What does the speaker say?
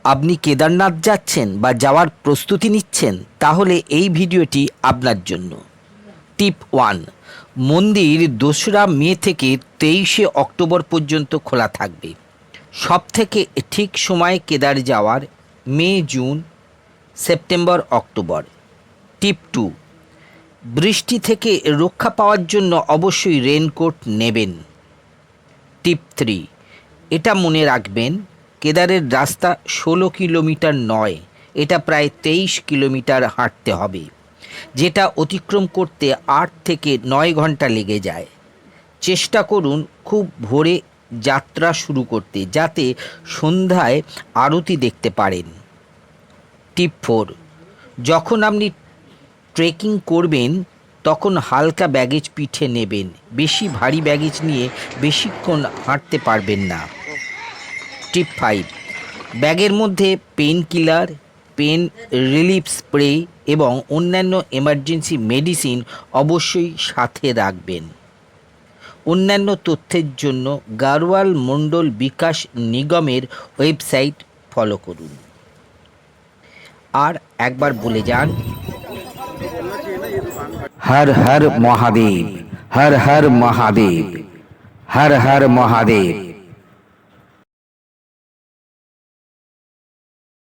আপনি কেদারনাথ যাচ্ছেন বা যাওয়ার প্রস্তুতি নিচ্ছেন, তাহলে এই ভিডিওটি আপনার জন্য। টিপ 1, মন্দির 2রা মে থেকে 23শে অক্টোবর পর্যন্ত খোলা থাকবে। সব থেকে ঠিক সময় কেদার যাওয়ার মে, জুন, সেপ্টেম্বর, অক্টোবর। টিপ 2, বৃষ্টি থেকে রক্ষা পাওয়ার জন্য অবশ্যই রেনকোট নেবেন। টিপ 3, এটা মনে রাখবেন, কেদারের রাস্তা 16 কিলোমিটার নয়, এটা প্রায় 23 কিলোমিটার হাঁটতে হবে, যেটা অতিক্রম করতে 8 থেকে 9 ঘন্টা লেগে যায়। চেষ্টা করুন খুব ভোরে যাত্রা শুরু করতে, যাতে সন্ধ্যায় আরতি দেখতে পারেন। টিপ 4, যখন আপনি ট্রেকিং করবেন তখন হালকা ব্যাগেজ পিঠে নেবেন। বেশি ভারী ব্যাগেজ নিয়ে বেশিক্ষণ হাঁটতে পারবেন না। টিপ 5, ব্যাগের মধ্যে pain killer, pain relief spray এবং অন্যান্য এমার্জেন্সি মেডিসিন অবশ্যই সাথে রাখবেন। অন্যান্য তথ্যের জন্য গাড়ওয়াল মণ্ডল বিকাশ নিগমের ওয়েবসাইট ফলো করুন। আর একবার বলে যান, হর হর মহাদেব, হর হর মহাদেব, হর হর মহাদেব।